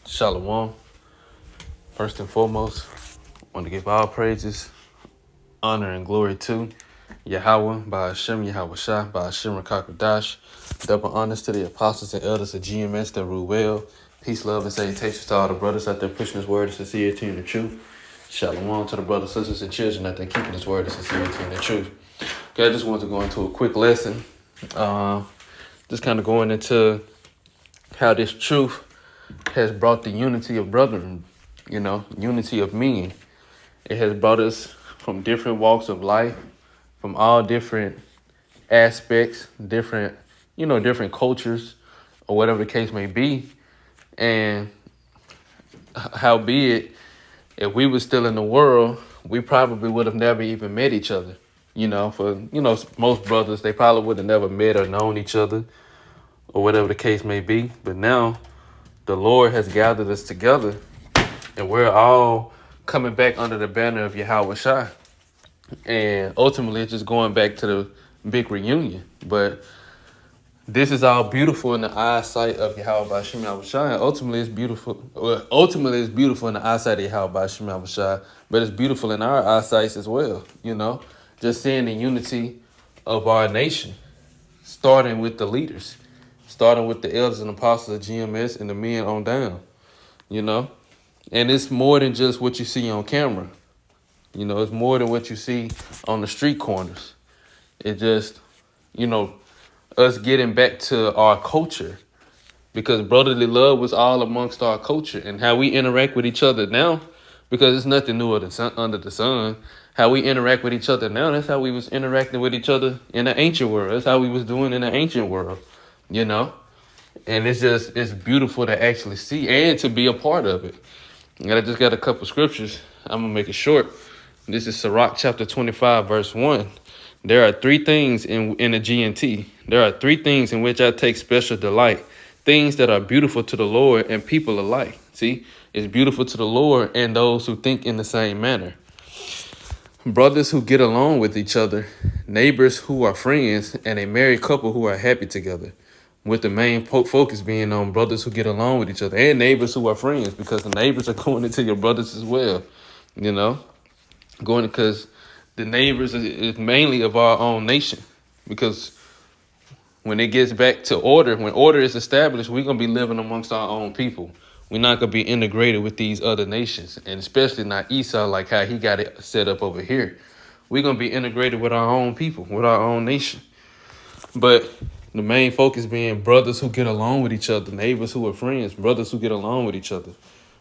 Shalom. First and foremost, I want to give all praises, honor, and glory to Yahweh, by Hashem Yahweh Shah, by Hashem Rakakadash. Double honors to the apostles and elders of GMS that rule well. Peace, love, and salutations to all the brothers out there pushing this word of sincerity and the truth. Shalom to the brothers, sisters, and children out there keeping this word of sincerity and the truth. Okay, I just want to go into a quick lesson. Just kind of going into how this truth has brought the unity of brethren, unity of men. It has brought us from different walks of life, from all different aspects, different cultures, or whatever the case may be. And howbeit, if we were still in the world, we probably would have never even met each other. Most brothers, they probably would have never met or known each other, or whatever the case may be. But now the Lord has gathered us together, and we're all coming back under the banner of Yahweh Shai. And ultimately, it's just going back to the big reunion. But this is all beautiful in the eyesight of Yahweh B'Shem Yahweh Shai. And ultimately, it's beautiful. Well, ultimately, it's beautiful in the eyesight of Yahweh B'Shem Yahweh Shai, but it's beautiful in our eyesight as well. Just seeing the unity of our nation, starting with the leaders, starting with the elders and apostles of GMS and the men on down. And it's more than just what you see on camera. It's more than what you see on the street corners. It just, us getting back to our culture, because brotherly love was all amongst our culture, and how we interact with each other now, because it's nothing new under the sun. How we interact with each other now, that's how we was interacting with each other in the ancient world. That's how we was doing in the ancient world, And it's beautiful to actually see and to be a part of it. And I just got a couple scriptures. I'm going to make it short. This is Sirach chapter 25, verse 1. There are three things in the GNT. There are three things in which I take special delight. Things that are beautiful to the Lord and people alike. See, it's beautiful to the Lord and those who think in the same manner. Brothers who get along with each other, neighbors who are friends, and a married couple who are happy together. With the main focus being on brothers who get along with each other and neighbors who are friends, because the neighbors are going into your brothers as well, because the neighbors is mainly of our own nation. Because when it gets back to order, when order is established, we're going to be living amongst our own people. We're not going to be integrated with these other nations, and especially not Esau, like how he got it set up over here. We're going to be integrated with our own people, with our own nation. But the main focus being brothers who get along with each other, neighbors who are friends, brothers who get along with each other,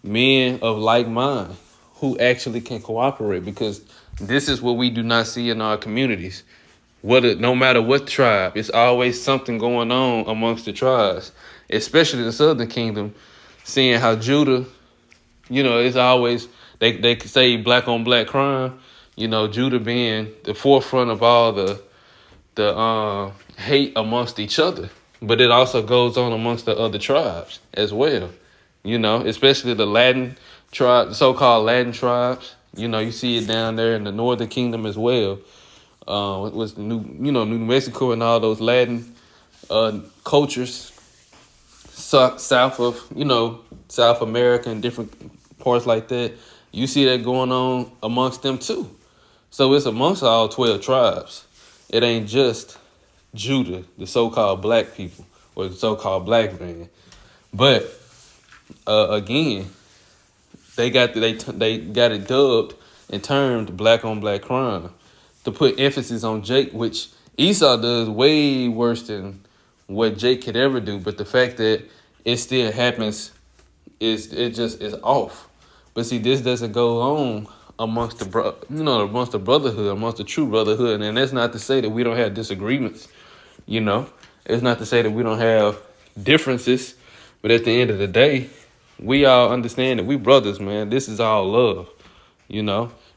men of like mind who actually can cooperate, because this is what we do not see in our communities. No matter what tribe, it's always something going on amongst the tribes, especially the Southern Kingdom, seeing how Judah, it's always, they say black on black crime, Judah being the forefront of all the hate amongst each other. But it also goes on amongst the other tribes as well, especially the Latin tribe, so-called Latin tribes. You see it down there in the Northern Kingdom as well. It was New Mexico and all those Latin cultures, south of South America and different parts like that. You see that going on amongst them too. So it's amongst all 12 tribes. It ain't just Judah, the so-called black people, or the so-called black man. But again, they got it dubbed and termed black on black crime to put emphasis on Jake, which Esau does way worse than what Jake could ever do. But the fact that it still happens is off. But see, this doesn't go on amongst the brotherhood, amongst the true brotherhood. And that's not to say that we don't have disagreements. It's not to say that we don't have differences. But at the end of the day, we all understand that we brothers, man. This is all love.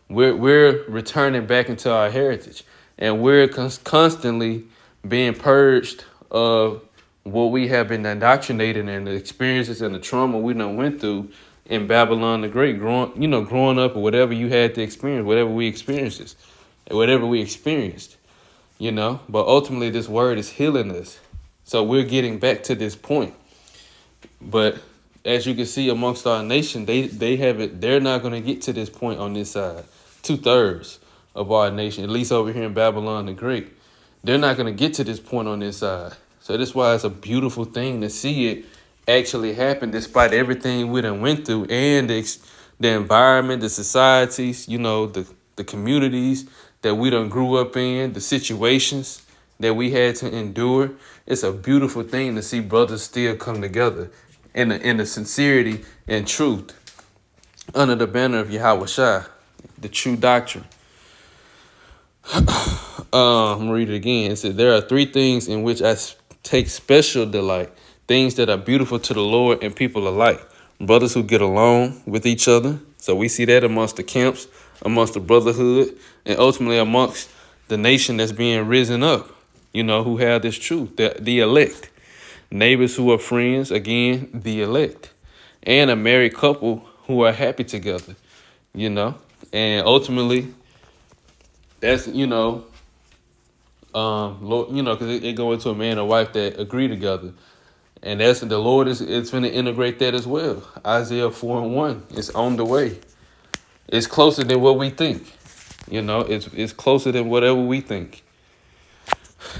We're returning back into our heritage, and we're constantly being purged of what we have been indoctrinated in, the experiences and the trauma we done went through in Babylon the Great, growing up, or whatever you had to experience, whatever we experienced. But ultimately this word is healing us. So we're getting back to this point. But as you can see amongst our nation, they have it. They're not going to get to this point on this side. 2/3 of our nation, at least over here in Babylon the Great, they're not going to get to this point on this side. So that's why it's a beautiful thing to see it actually happen, despite everything we done went through and the environment, the societies, the communities that we done grew up in, the situations that we had to endure. It's a beautiful thing to see brothers still come together in the sincerity and truth under the banner of Yahweh Shai, the true doctrine. I'm gonna read it again. It says, there are three things in which I take special delight, things that are beautiful to the Lord and people alike. Brothers who get along with each other. So we see that amongst the camps, amongst the brotherhood, and ultimately amongst the nation that's being risen up, who have this truth, the elect. Neighbors who are friends, again, the elect. And a married couple who are happy together, And ultimately, that's, Lord, because it go into a man and wife that agree together. And that's the Lord it's going to integrate that as well. Isaiah 4:1, it's on the way. It's closer than what we think. It's closer than whatever we think.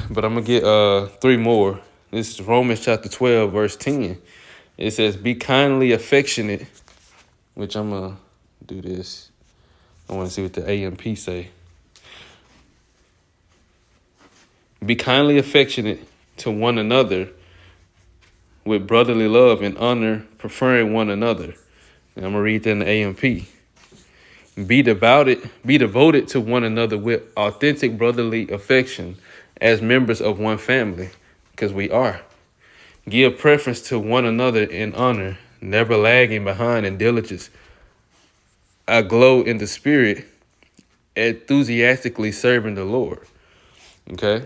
But I'm going to get 3 more. This is Romans chapter 12, verse 10. It says, be kindly affectionate, which I'm going to do this. I want to see what the AMP say. Be kindly affectionate to one another with brotherly love and honor, preferring one another. And I'm going to read that in the AMP. Be devoted to one another with authentic brotherly affection as members of one family, because we are. Give preference to one another in honor, never lagging behind in diligence. Aglow in the spirit, enthusiastically serving the Lord. Okay?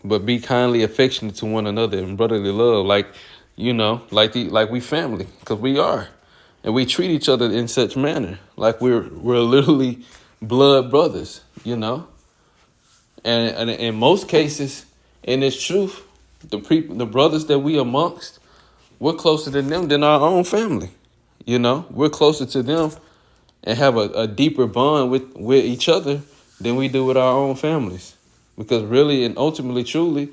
But be kindly affectionate to one another in brotherly love, like we family, because we are. And we treat each other in such manner, like we're literally blood brothers, And in most cases, in this truth, the brothers that we amongst, we're closer to them than our own family. We're closer to them and have a deeper bond with each other than we do with our own families. Because really and ultimately, truly,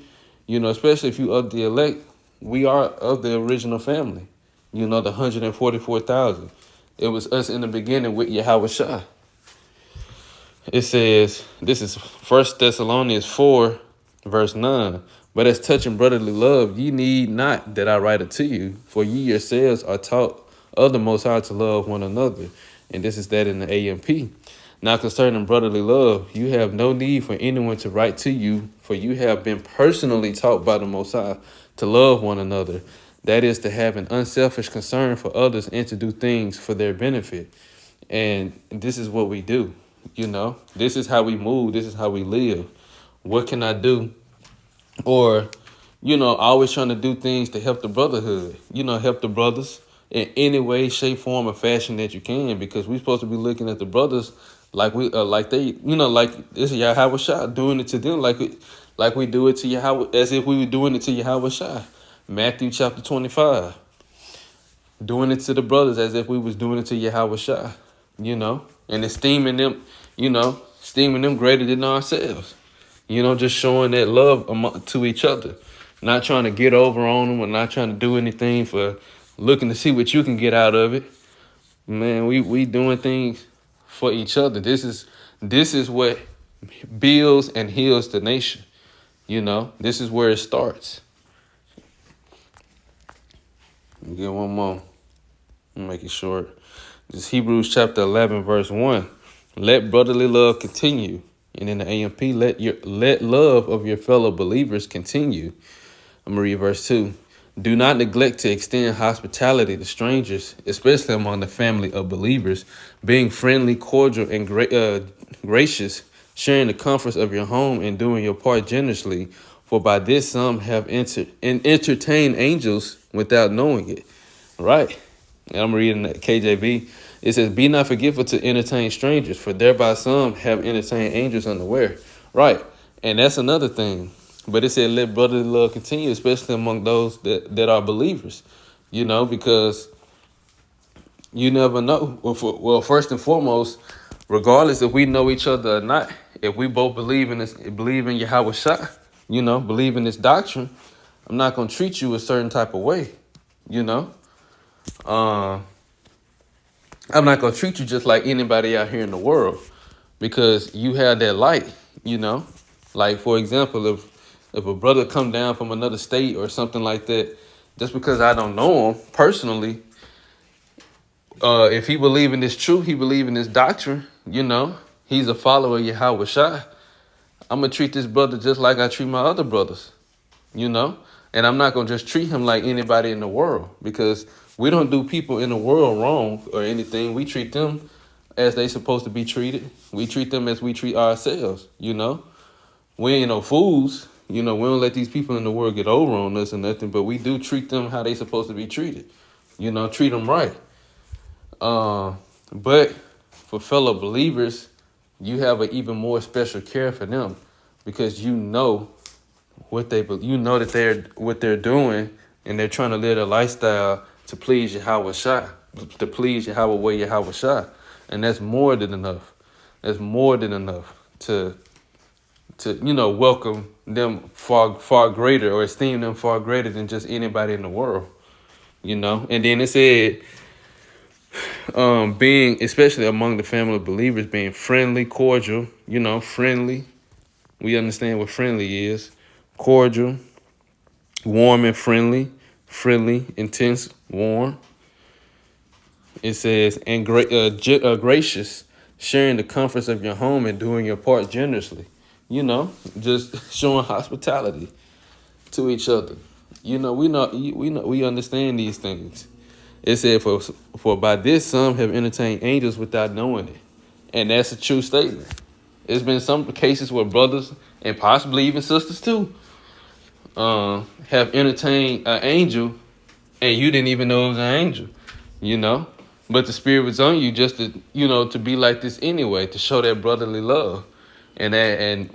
especially if you are the elect, we are of the original family. The 144,000. It was us in the beginning with Yahweh Shai. It says, this is 1 Thessalonians 4, verse 9. But as touching brotherly love, ye need not that I write it to you, for ye yourselves are taught of the Most High to love one another. And this is that in the AMP. Now concerning brotherly love, you have no need for anyone to write to you, for you have been personally taught by the Most High to love one another. That is to have an unselfish concern for others and to do things for their benefit. And this is what we do, This is how we move. This is how we live. What can I do? Or, always trying to do things to help the brotherhood, help the brothers in any way, shape, form, or fashion that you can, because we're supposed to be looking at the brothers like like this is Yahweh Shai, doing it to them like we do it to Yahweh, as if we were doing it to Yahweh Shai. Matthew chapter 25, doing it to the brothers as if we was doing it to Yahweh Shai, and esteeming them, esteeming them greater than ourselves, just showing that love to each other, not trying to get over on them or not trying to do anything for looking to see what you can get out of it. Man, we doing things for each other. This is what builds and heals the nation. This is where it starts. Let me get one more. I'll make it short. This is Hebrews chapter 11, verse 1. Let brotherly love continue. And in the AMP, let love of your fellow believers continue. I'm going to read verse 2. Do not neglect to extend hospitality to strangers, especially among the family of believers, being friendly, cordial, and gracious, sharing the comforts of your home and doing your part generously. For by this some have entertained angels without knowing it. Right. And I'm reading the KJV. It says, be not forgetful to entertain strangers, for thereby some have entertained angels unaware. Right. And that's another thing. But it said, let brotherly love continue, especially among those that are believers. because you never know. Well, first and foremost, regardless if we know each other or not, if we both believe in Yahweh Shah, believe in this doctrine, I'm not gonna treat you a certain type of way, you know. Uh, I'm not gonna treat you just like anybody out here in the world because you have that light. Like for example, if a brother come down from another state or something like that, just because I don't know him personally, if he believe in this truth, he believe in this doctrine, he's a follower of Yahweh Shai. I'm going to treat this brother just like I treat my other brothers, and I'm not going to just treat him like anybody in the world because we don't do people in the world wrong or anything. We treat them as they supposed to be treated. We treat them as we treat ourselves, We ain't no fools. We don't let these people in the world get over on us or nothing, but we do treat them how they supposed to be treated. Treat them right. But for fellow believers, you have an even more special care for them because what they're doing and they're trying to live a lifestyle to please Yahweh Shai, to please Yahweh way Yahweh Shai. And that's more than enough. That's more than enough to welcome them far greater or esteem them far greater than just anybody in the world, And then it said, being, especially among the family of believers, being friendly, cordial, friendly. We understand what friendly is. Cordial, warm and friendly, intense, warm. It says, and gracious, sharing the comforts of your home and doing your part generously. Just showing hospitality to each other. We understand these things. It said, for by this some have entertained angels without knowing it. And that's a true statement. There's been some cases where brothers, and possibly even sisters too, have entertained an angel, and you didn't even know it was an angel, But the spirit was on you just to be like this anyway, to show that brotherly love. And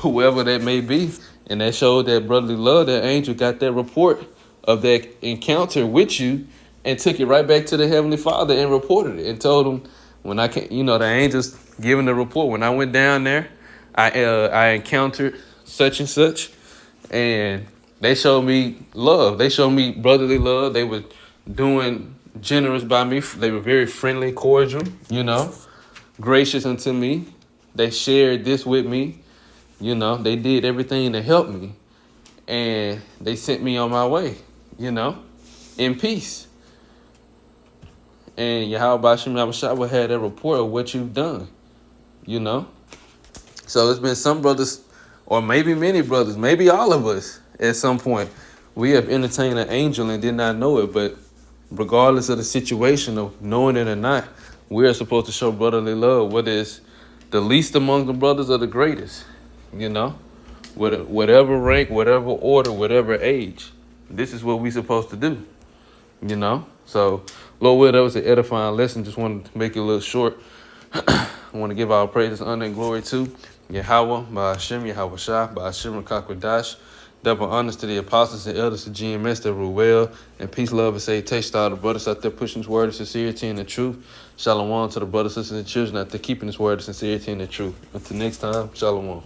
whoever that may be, and that showed that brotherly love, that angel got that report of that encounter with you and took it right back to the Heavenly Father and reported it and told him, when I came, the angels giving the report, when I went down there, I encountered such and such, and they showed me love. They showed me brotherly love. They were doing generous by me. They were very friendly, cordial, gracious unto me. They shared this with me. They did everything to help me, and they sent me on my way, in peace. And Yahweh Shem Yahushua will have that report of what you've done, So it's been some brothers, or maybe many brothers, maybe all of us at some point, we have entertained an angel and did not know it. But regardless of the situation of knowing it or not, we are supposed to show brotherly love, whether it's the least among the brothers or the greatest, whatever rank, whatever order, whatever age. This is what we're supposed to do, So, Lord will, that was an edifying lesson. Just wanted to make it a little short. I want to give our praises, honor, and glory to Yahweh, Ba'ashem, Yahweh Shah, Ba'ashem, Rakakwadash. Double honors to the apostles and elders of GMS that rule well. And peace, love, and salutation to all the brothers out there pushing this word of sincerity and the truth. Shalom to the brothers, sisters, and children out there keeping this word of sincerity and the truth. Until next time, shalom.